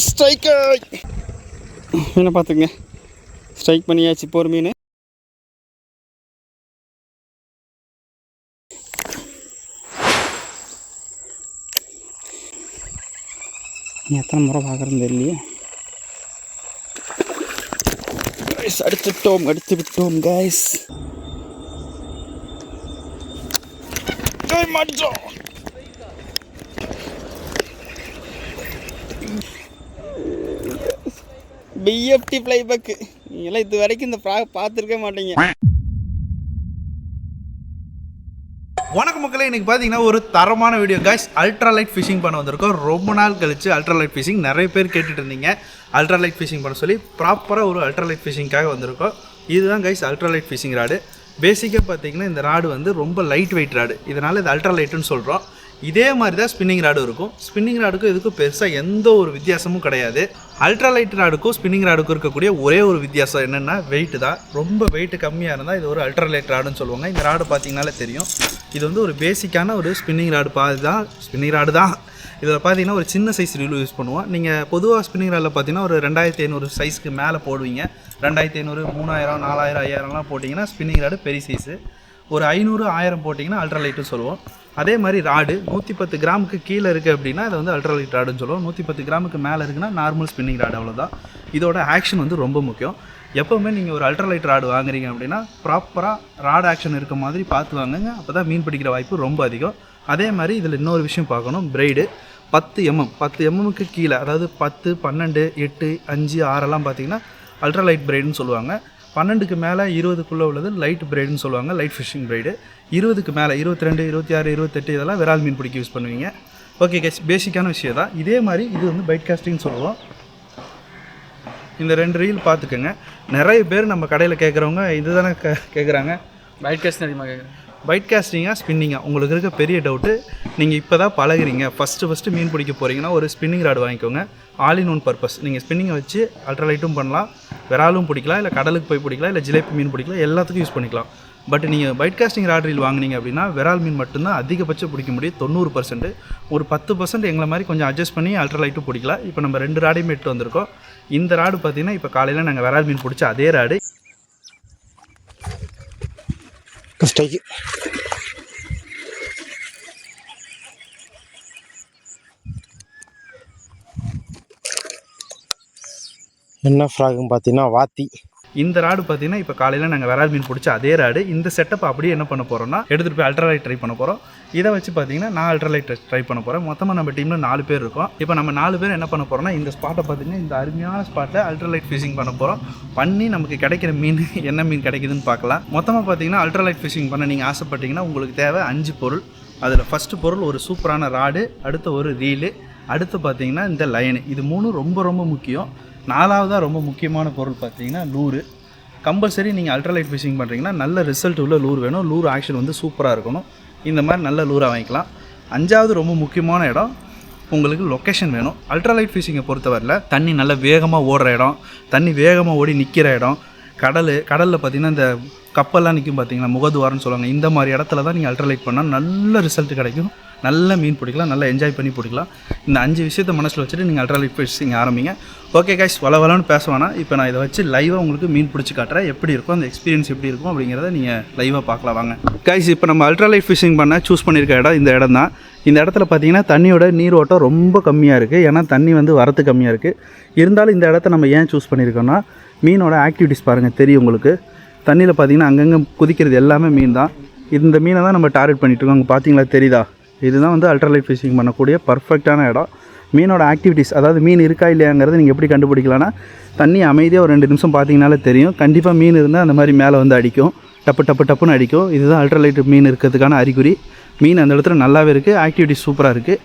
Strike மீனை பார்த்துங்க. Strike பண்ணியாச்சு போர் மீன். எத்தனை முறை பார்க்குறேன்னு தெரியலையே. அடித்து விட்டோம் கைஸ். மாட்டோம். பிஎஃப்டி ஃப்ளைபேக் நீங்களாம் இது வரைக்கும் இந்த ஃப்ராக் பார்த்துருக்க மாட்டீங்க. வணக்கம் மக்களே, இன்றைக்கி பார்த்தீங்கன்னா ஒரு தரமான வீடியோ கைஸ். அல்ட்ராலைட் ஃபிஷிங் பண்ண வந்திருக்கோம். ரொம்ப நாள் கழிச்சு அல்ட்ராலைட் ஃபிஷிங் நிறைய பேர் கேட்டுட்டு இருந்தீங்க. அல்ட்ராலைட் ஃபிஷிங் பண்ண சொல்லி ப்ராப்பராக ஒரு அல்ட்ராலைட் ஃபிஷிங்காக வந்திருக்கோம். இதுதான் கைஸ் அல்ட்ராலைட் ஃபிஷிங் ராடு. பேசிக்காக பார்த்தீங்கன்னா இந்த ராடு வந்து ரொம்ப லைட் வெயிட் ராடு, இதனால் இது அல்ட்ராலைட்டுன்னு சொல்கிறோம். இதே மாதிரி தான் ஸ்பின்னிங் ராடு இருக்கும். ஸ்பின்னிங் ராடுக்கும் இதுக்கும் பெருசாக எந்த ஒரு வித்தியாசமும் கிடையாது. அல்ட்ராலைட் ராடுக்கும் ஸ்பின்னிங் ராடுக்கும் இருக்கக்கூடிய ஒரே ஒரு வித்தியாசம் என்னென்னா வெயிட்டு தான். ரொம்ப வெயிட் கம்மியாக இருந்தால் இது ஒரு அல்ட்ராலைட் ராடுன்னு சொல்லுவாங்க. இந்த ராடு பார்த்தீங்கன்னாலே தெரியும். இது வந்து ஒரு பேசிக்கான ஒரு ஸ்பின்னிங் ராடு ஸ்பின்னிங் ராடு தான். இதில் பார்த்தீங்கன்னா ஒரு சின்ன சைஸ் ரீல் யூஸ் பண்ணுவோம். நீங்கள் பொதுவாக ஸ்பின்னிங் ராடில் பார்த்தீங்கன்னா ஒரு 2500 சைஸ்க்கு மேலே போடுவீங்க. 2500, 3000, 4000, 5000லாம் போட்டிங்கன்னா ஸ்பின்னிங் ராடு பெரிய சைஸு. ஒரு 500, 1000 போட்டிங்கன்னா அல்ட்ராலைட்டுன்னு சொல்லுவோம். அதே மாதிரி ராடு 110 கிராமுக்கு கீழே இருக்குது அப்படின்னா அதை வந்து அல்ட்ராலைட் ராடுன்னு சொல்லுவோம். 110 கிராமுக்கு மேலே இருக்குன்னா நார்மல் ஸ்பின்னிங் ராடு. அவ்வளோதான். இதோட ஆக்ஷன் வந்து ரொம்ப முக்கியம். எப்போவுமே நீங்கள் ஒரு அல்ட்ராலைட் ராடு வாங்குறீங்க அப்படின்னா ப்ராப்பராக ராடு ஆக்ஷன் இருக்க மாதிரி பார்த்து வாங்குங்க. அப்போ தான் மீன் பிடிக்கிற வாய்ப்பு ரொம்ப அதிகம். அதே மாதிரி இதில் இன்னொரு விஷயம் பார்க்கணும். பிரைடு 10 mmக்கு கீழே, அதாவது 10, 12, 8, 5, 6 பார்த்தீங்கன்னா அல்ட்ராலைட் பிரைடுன்னு சொல்லுவாங்க. 12க்கு மேலே 20க்குள்ளே உள்ளது லைட் பிரைடுன்னு சொல்லுவாங்க, லைட் ஃபிஷிங் பிரைடு. 20க்கு மேலே 22, 26, 28 இதெல்லாம் விரால் மீன் பிடிக்க யூஸ் பண்ணுவீங்க. ஓகே கேஸ், பேசிக்கான விஷயம் தான். இதே மாதிரி இது வந்து பைட் காஸ்டிங்னு சொல்லுவோம். இந்த 2 ரீல் பார்த்துக்கோங்க. நிறைய பேர் நம்ம கடையில் கேட்குறவங்க இது தானே கேட்குறாங்க, பைட் காஸ்டிங் அதிகமாக கேட்குறேன். பைட் காஸ்டிங்காக ஸ்பின்னிங்காக உங்களுக்கு இருக்க பெரிய டவுட்டு. நீங்கள் இப்போ தான் பழகுறீங்க, ஃபஸ்ட்டு மீன் பிடிக்க போகிறீங்கன்னா ஒரு ஸ்பின்னிங் ராடு வாங்கிக்கோங்க. All in one purpose. நீங்கள் ஸ்பின்னிங்கை வச்சு அல்ட்ராலைட்டும் பண்ணலாம், விராலும் பிடிக்கலாம், இல்லை கடலுக்கு போய் பிடிக்கலாம், இல்லை ஜிலேபி மீன் பிடிக்கலாம், எல்லாத்துக்கும் யூஸ் பண்ணிக்கலாம். பட் நீங்கள் பைட் காஸ்டிங் ராட் ரீல் வாங்கினீங்க அப்படின்னா விரால் மீன் மட்டும்தான் அதிகபட்சம் பிடிக்க முடியும். 90%. ஒரு 10% எங்களை மாதிரி கொஞ்சம் அட்ஜஸ்ட் பண்ணி அல்ட்ராலைட்டும் பிடிக்கலாம். இப்போ நம்ம 2 ராடையும் எடுத்து வந்திருக்கோம். இந்த ராடு பார்த்தீங்கன்னா இப்போ காலையில் நாங்கள் விரால் மீன் பிடிச்ச அதே ராடு. என்ன ஃப்ராகுன்னு பார்த்தீங்கன்னா வாத்தி. இந்த ராடு பார்த்தீங்கன்னா இப்போ காலையில் நாங்கள் விரால் மீன் பிடிச்ச அதே ராடு. இந்த செட்டப் அப்படியே என்ன பண்ண போகிறோம்னா எடுத்துகிட்டு போய் அல்ட்ராலைட் ட்ரை பண்ண போகிறோம். இதை வச்சு பார்த்தீங்கன்னா நான் அல்ட்ராலைட் ட்ரை பண்ண போகிறேன். மொத்தமாக நம்ம டீமில் 4 பேர் இருக்கோம். இப்போ நம்ம 4 பேர் என்ன பண்ண போகிறோம்னா இந்த ஸ்பாட்டை பார்த்தீங்கன்னா இந்த அருமையான ஸ்பாட்டில் அல்ட்ராலைட் ஃபிஷிங் பண்ண போகிறோம். பண்ணி நமக்கு கிடைக்கிற மீன் என்ன மீன் கிடைக்குதுன்னு பார்க்கலாம். மொத்தமாக பார்த்தீங்கன்னா அல்ட்ராலைட் ஃபிஷிங் பண்ண நீங்கள் ஆசைப்பட்டீங்கன்னா உங்களுக்கு தேவை 5 பொருள். அதில் ஃபஸ்ட்டு பொருள் ஒரு சூப்பரான ராடு, அடுத்த ஒரு ரீலு, அடுத்து பார்த்தீங்கன்னா இந்த லைனு. இது 3 ரொம்ப ரொம்ப முக்கியம். 4வதாக ரொம்ப முக்கியமான பொருள் பார்த்தீங்கன்னா லூரு. கம்பல்சரி நீங்கள் அல்ட்ராலைட் ஃபிஷிங் பண்ணுறீங்கன்னா நல்ல ரிசல்ட் உள்ள லூர் வேணும். லூர் ஆக்ஷன் வந்து சூப்பராக இருக்கணும். இந்த மாதிரி நல்ல லூராக வாங்கிக்கலாம். 5வது ரொம்ப முக்கியமான இடம் உங்களுக்கு லொக்கேஷன் வேணும். அல்ட்ராலைட் ஃபிஷிங்கை பொறுத்தவரையில் தண்ணி நல்லா வேகமாக ஓடுற இடம், தண்ணி வேகமாக ஓடி நிற்கிற இடம், கடலில் பார்த்திங்கன்னா இந்த கப்பல்லாம் நிற்கும் பார்த்தீங்கன்னா முகதுவாரம்னு சொல்லுவாங்க. இந்த மாதிரி இடத்துல தான் நீங்கள் அல்ட்ராலைட் பண்ணால் நல்ல ரிசல்ட் கிடைக்கும். நல்ல மீன் பிடிக்கலாம், நல்லா என்ஜாய் பண்ணி பிடிக்கலாம். இந்த 5 விஷயத்தை மனசில் வச்சுட்டு நீங்கள் அல்ட்ராலைட் ஃபிஷிங் ஆரம்பிங்க. ஓகே கைஸ், வளவலன்னு பேசுவானா இப்போ நான் இதை வச்சு லைவாக உங்களுக்கு மீன் பிடிச்சி காட்டுறேன். எப்படி இருக்கும் அந்த எக்ஸ்பீரியன்ஸ் எப்படி இருக்கும் அப்படிங்கிறத நீங்கள் லைவாக பார்க்கலாம் வாங்க. கைஸ், இப்போ நம்ம அல்ட்ராலைட் ஃபிஷிங் பண்ண சூஸ் பண்ணியிருக்க இடம் இந்த இடம் தான். இந்த இடத்துல பார்த்தீங்கன்னா தண்ணியோட நீர் ஓட்டம் ரொம்ப கம்மியாக இருக்குது. ஏன்னா தண்ணி வந்து வரத்து கம்மியாக இருக்குது. இருந்தாலும் இந்த இடத்த நம்ம ஏன் சூஸ் பண்ணியிருக்கோம்னா மீனோட ஆக்டிவிட்டிஸ் பாருங்கள் தெரியும் உங்களுக்கு. தண்ணியில் பார்த்தீங்கன்னா அங்கங்கே குதிக்கிறது எல்லாமே மீன் தான். இந்த மீனை தான் நம்ம டார்கெட் பண்ணிகிட்ருக்கோம். அங்கே பார்த்தீங்களா தெரியுதா? இதுதான் வந்து அல்ட்ராலைட் ஃபிஷிங் பண்ணக்கூடிய பர்ஃபெக்டான இடம். மீனோட ஆக்டிவிட்டிஸ், அதாவது மீன் இருக்கா இல்லையாங்கிறது நீங்கள் எப்படி கண்டுபிடிக்கலாம்னா தண்ணி அமைதியாக ஒரு 2 நிமிஷம் பார்த்தீங்கனாலே தெரியும். கண்டிப்பாக மீன் இருந்தால் அந்த மாதிரி மேலே வந்து அடிக்கும், டப்புன்னு அடிக்கும். இதுதான் அல்ட்ராலைட் மீன் இருக்கிறதுக்கான அறிகுறி. மீன் அந்த இடத்துல நல்லாவே இருக்குது, ஆக்டிவிட்டிஸ் சூப்பராக இருக்குது.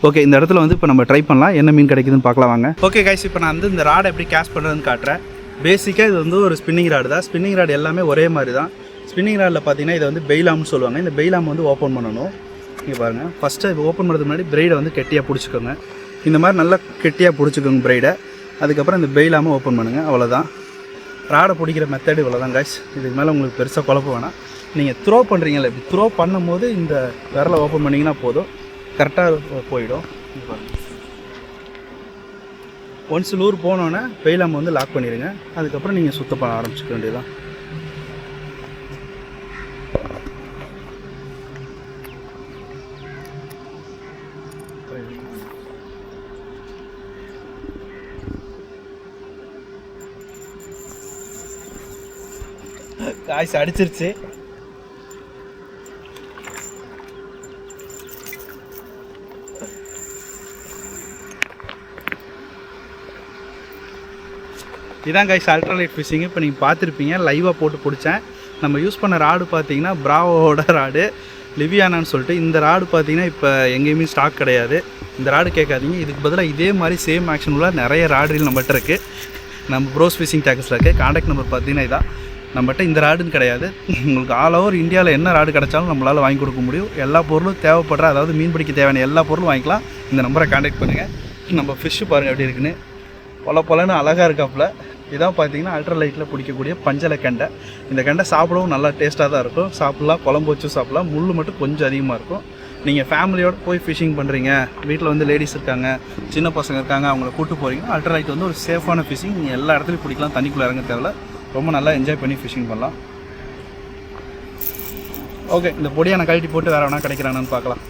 ஓகே, இந்த இடத்துல வந்து இப்போ நம்ம ட்ரை பண்ணலாம், என்ன மீன் கிடைக்குதுன்னு பார்க்கலாம் வாங்க. ஓகே கைஸ், இப்போ நான் வந்து இந்த ராடை எப்படி கேஷ் பண்ணுறதுன்னு காட்டுறேன். பேசிக்காக இது வந்து ஒரு ஸ்பின்னிங் ராடு தான். ஸ்பின்னிங் ராடு எல்லாமே ஒரே மாதிரி தான். ஸ்பின்னிங் ராடில் பார்த்தீங்கன்னா இதை வந்து பெய்லாம்னு சொல்லுவாங்க. இந்த பெய்லாம் வந்து ஓப்பன் பண்ணணும். இங்கே பாருங்கள், ஃபஸ்ட்டு ஓப்பன் பண்ணுறதுக்கு முன்னாடி பிரைடை வந்து கெட்டியாக பிடிச்சிக்கோங்க. இந்த மாதிரி நல்லா கெட்டியாக பிடிச்சிக்கோங்க பிரைடை. அதுக்கப்புறம் இந்த பெய்லாமல் ஓப்பன் பண்ணுங்கள். அவ்வளோதான். ராடை பிடிக்கிற மெத்தடு இவ்வளோ தான் கைஸ். இதுக்கு மேலே உங்களுக்கு பெருசாக குழப்பம் வேணாம். நீங்கள் த்ரோ பண்ணுறீங்களே, இப்படி த்ரோ பண்ணும்போது இந்த விரலை ஓப்பன் பண்ணிங்கன்னா போதும், கரெக்டாக போயிடும். ஒன்ஸ் லூர் போனோன்னே பெயிலாமை வந்து லாக் பண்ணிடுங்க. அதுக்கப்புறம் நீங்கள் சுத்தம் பண்ண ஆரம்பிச்சுக்க வேண்டியதுதான். காய்ஸ் அடிச்சிருச்சு. இதான் கைஸ் அல்ட்ராலைட் ஃபிஷிங். இப்போ நீங்கள் பார்த்துருப்பீங்க, லைவாக போட்டு பிடிச்சேன். நம்ம யூஸ் பண்ண ராடு பார்த்தீங்கன்னா பிராவோட ராடு லிவியானான்னு சொல்லிட்டு. இந்த ராடு பார்த்தீங்கன்னா இப்போ எங்கேயுமே ஸ்டாக் கிடையாது. இந்த ராடு கேட்காதீங்க, இதுக்கு பதிலாக இதே மாதிரி சேம் ஆக்ஷன் உள்ள நிறைய ராடுகள் நம்மகிட்ட இருக்குது. நம்ம ப்ரோஸ் ஃபிஷிங் டேக்கர்ஸில் இருக்குது. கான்டாக்ட் நம்பர் பார்த்தீங்கன்னா இதான். நம்மகிட்ட இந்த ராடுன்னு கிடையாது. உங்களுக்கு ஆல் ஓவர் இந்தியாவில் என்ன ராடு கிடச்சாலும் நம்மளால் வாங்கி கொடுக்க முடியும். எல்லா பொருளும் தேவைப்படுற, அதாவது மீன் பிடிக்க தேவையான எல்லா பொருளும் வாங்கிக்கலாம். இந்த நம்பரை கான்டாக்ட் பண்ணுங்கள். நம்ம ஃபிஷ்ஷு பாருங்கள் எப்படி இருக்குன்னு, பொலன்னு அழகாக இருக்காப்புல. இதான் பார்த்தீங்கன்னா அல்ட்ராலைட்டில் பிடிக்கக்கூடிய பஞ்சலை கெண்டை. இந்த கெண்டை சாப்பிடவும் நல்லா டேஸ்ட்டாக தான் இருக்கும். சாப்பிட்லாம், குழம்பு வச்சு சாப்பிட்லாம். முள் மட்டும் கொஞ்சம் அதிகமாக இருக்கும். நீங்கள் ஃபேமிலியோடு போய் ஃபிஷிங் பண்ணுறீங்க, வீட்டில் வந்து லேடிஸ் இருக்காங்க, சின்ன பசங்க இருக்காங்க, அவங்கள கூப்பிட்டு போகிறீங்க, அல்ட்ராலைட் வந்து ஒரு சேஃபான ஃபிஷிங். நீங்கள் எல்லா இடத்துலையும் பிடிக்கலாம், தண்ணிக்குள்ளே இறங்க தேவையில்ல. ரொம்ப நல்லா என்ஜாய் பண்ணி ஃபிஷிங் பண்ணலாம். ஓகே, இந்த பொடியை நான் கழட்டி போட்டு வேறு வேணா கிடைக்கிறானான்னு பார்க்கலாம்.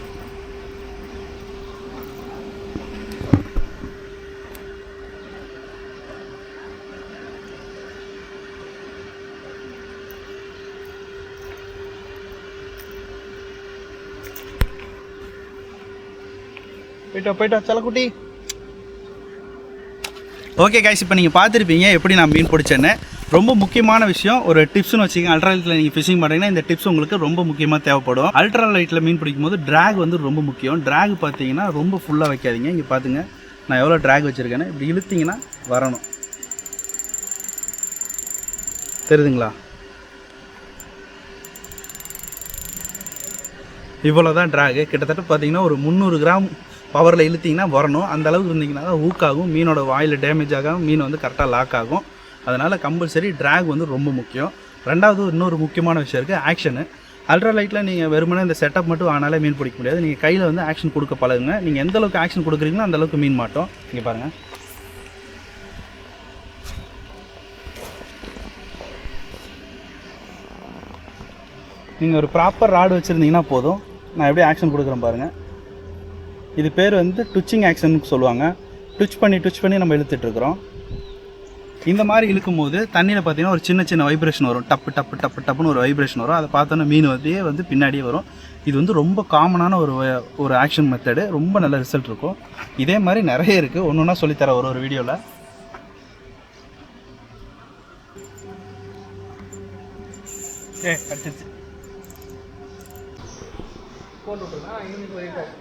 போயிட்டா செல்லக்குட்டி. ஓகே கைஸ், இப்போ நீங்கள் பார்த்துருப்பீங்க எப்படி நான் மீன் பிடிச்சேன்னு. ரொம்ப முக்கியமான விஷயம், ஒரு டிப்ஸ்னு வச்சுக்கோங்க. அல்ட்ராலைட்டில் நீங்கள் ஃபிஷிங் பண்ணுறீங்கன்னா இந்த டிப்ஸ் உங்களுக்கு ரொம்ப முக்கியமாக தேவைப்படும். அல்ட்ராலைட்டில் மீன் பிடிக்கும் போது ட்ராக் வந்து ரொம்ப முக்கியம். ட்ராக் பார்த்தீங்கன்னா ரொம்ப ஃபுல்லாக வைக்காதீங்க. இங்கே பார்த்துங்க, நான் எவ்வளோ ட்ராக் வச்சுருக்கேன்னு. இப்படி இழுத்திங்கன்னா வரணும், தெரியுதுங்களா? இவ்வளோ தான் ட்ராகு. கிட்டத்தட்ட பார்த்தீங்கன்னா ஒரு 300 கிராம் பவரில் இழுத்திங்கன்னா வரணும். அந்த அளவுக்கு இருந்தீங்கன்னா தான் ஊக்காகும், மீனோட வாயில் டேமேஜ் ஆகாமல் மீன் வந்து கரெக்டாக லாக் ஆகும். அதனால் கம்பல்சரி ட்ராக் வந்து ரொம்ப முக்கியம். ரெண்டாவது இன்னொரு முக்கியமான விஷயம் இருக்குது, ஆக்ஷனு. அல்ட்ராலைட்டில் நீங்கள் வெறுமனே இந்த செட்டப் மட்டும் ஆனாலே மீன் பிடிக்க முடியாது. நீங்கள் கையில் வந்து ஆக்ஷன் கொடுக்க பழகுங்க. நீங்கள் எந்த அளவுக்கு ஆக்ஷன் கொடுக்குறீங்களோ அந்தளவுக்கு மீன் மாட்டோம். இங்கே பாருங்கள், நீங்கள் ஒரு ப்ராப்பர் ராடு வச்சுருந்தீங்கன்னா போதும். நான் எப்படி ஆக்ஷன் கொடுக்குறேன் பாருங்கள். இது பேர் வந்து ட்விச்சிங் ஆக்ஷன் சொல்லுவாங்க. ட்விச் பண்ணி நம்ம இழுத்துட்ருக்குறோம். இந்த மாதிரி இழுக்கும் போது தண்ணியில் பார்த்தீங்கன்னா ஒரு சின்ன வைப்ரேஷன் வரும். டப்புன்னு ஒரு வைப்ரேஷன் வரும். அதை பார்த்தோன்னா மீன் வந்து பின்னாடியே வரும். இது வந்து ரொம்ப காமனான ஒரு ஆக்ஷன் மெத்தடு. ரொம்ப நல்ல ரிசல்ட் இருக்கும். இதே மாதிரி நிறைய இருக்குது, ஒன்று ஒன்றா சொல்லித்தரேன் ஒரு வீடியோவில். அடிச்சிருச்சு போட்டு விட்டுருந்தா இன்னும் போயிருக்காரு.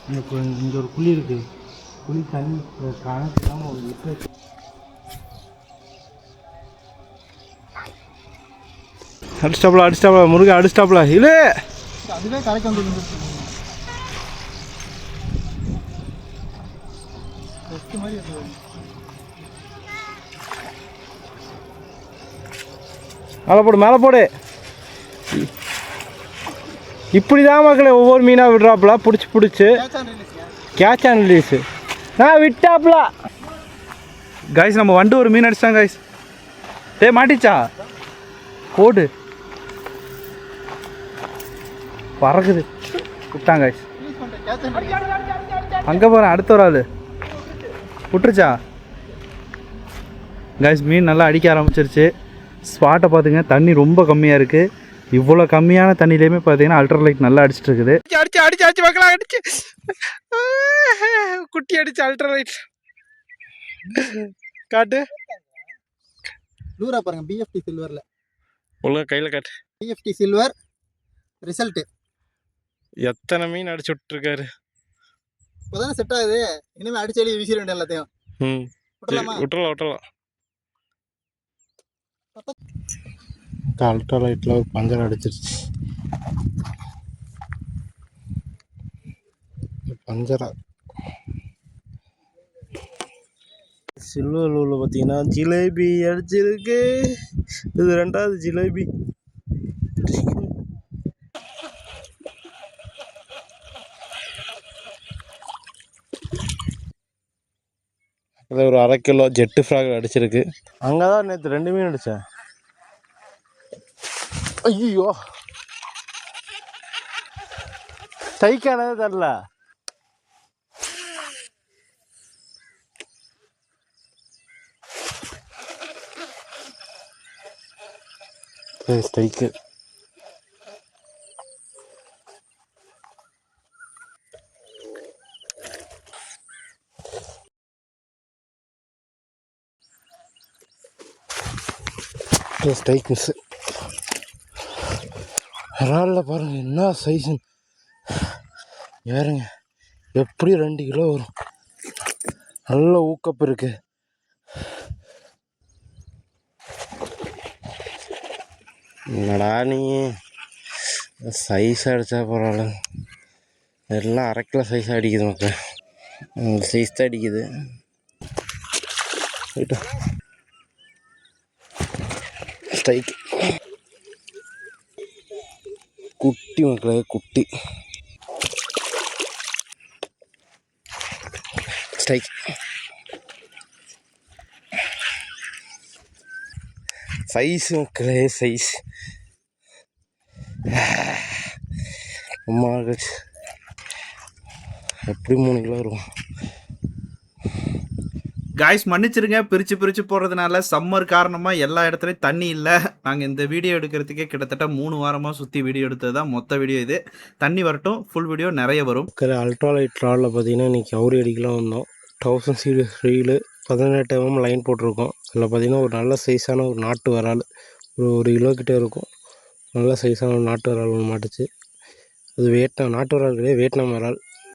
இங்கே ஒரு குழி இருக்குது, குழி தண்ணி கணக்கு ஒரு அடிச்சிட்டாப்ல முருகன் அடிச்சிட்டாப்ல. இல்லை அதுவே கரைக்கு வந்து மேலே போடு. இப்படி தான் மக்களே ஒவ்வொரு மீனாக விடுறாப்புல, பிடிச்சி கேட்ச் அண்ட் ரிலீஸு நான் விட்டாப்புல. கைஸ் நம்ம வண்டு ஒரு மீன் அடிச்சிட்டாங்க கைஸ். மாட்டிச்சா போடு, பறக்குது, விட்டாங்க கைஸ். அங்கே போகிறேன், அடுத்த ஒரு ஆள் விட்டுருச்சா கைஸ். மீன் நல்லா அடிக்க ஆரம்பிச்சிருச்சு. ஸ்பாட்டை பார்த்துங்க, தண்ணி ரொம்ப கம்மியாக இருக்குது. இவ்வளோ கம்மியான தண்ணியிலையுமே பார்த்தீங்கன்னா அல்ட்ராலைட் நல்லா அடிச்சிட்டு இருக்குது. அடிச்சு மக்களா அடிச்சு குட்டி அடிச்சு அல்ட்ராலைட் காட்டு. லூரா பாருங்க, பிஎஃப்டி சில்வர்ல ஒழுங்கா கையில் காட்டு. PFT silver result. எத்தனை மீன் அடிச்சு விட்டுருக்காரு. இப்போதானே செட் ஆகுது. இனிமேல் அடிச்சு எழுதி வீசிட வேண்டிய எல்லாத்தையும். விட்டுறலாம். அல்ட்ராலைட்டில் ஒரு பஞ்சர் அடிச்சிருச்சு. பஞ்சரா சில்வர் லூவில் பார்த்தீங்கன்னா ஜிலேபி அடிச்சிருக்கு. இது 2வது ஜிலேபி. அதில் ஒரு 1/2 கிலோ ஜெட்டு ஃப்ராக் அடிச்சிருக்கு. அங்கே தான் நேற்று 2 மீன் அடித்தேன். ஐயோ ஸ்ட்ரைக்கானதே தெரில. Strike strike miss. விராலில் பாருங்கள் என்ன சைஸு வேறுங்க, எப்படி 2 கிலோ வரும். நல்ல ஊக்கப்பு இருக்கு. என்னடா நீ சைஸாக அடித்தா பரவாயில்ல, எல்லாம் 1/2 கிலோ சைஸாக அடிக்குது மக்கள். சைஸ் தான் அடிக்குது. ஸ்ட்ரைக் குட்டி மக்களே, குட்டி ஸ்ட்ரைக். சைஸ் மக்களே, சைஸ். அம்மா எப்படி 3 கிலோ இருக்கும். காய்ஸ் மன்னிச்சிருங்க, பிரித்து போடுறதுனால சம்மர் காரணமாக எல்லா இடத்துலையும் தண்ணி இல்லை. நாங்கள் இந்த வீடியோ எடுக்கிறதுக்கே கிட்டத்தட்ட 3 வாரமாக சுற்றி வீடியோ எடுத்தது தான் மொத்த வீடியோ இது. தண்ணி வரட்டும், ஃபுல் வீடியோ நிறைய வரும். அல்ட்ராலைட் ராடில் பார்த்தீங்கன்னா இன்றைக்கி அவுரி அடிக்கலாம் வந்தோம். 1000 சீரியஸ் ரீலு 18 mm லைன் போட்டிருக்கோம். அதில் பார்த்தீங்கன்னா ஒரு நல்ல சைஸான ஒரு நாட்டு வரால், ஒரு 1 கிலோ கிட்டே இருக்கும். நல்ல சைஸான ஒரு நாட்டு வரால் ஒன்று மாட்டுச்சு. அது நாட்டு வரால் கிடையாது, வியட்நாம் வரால்.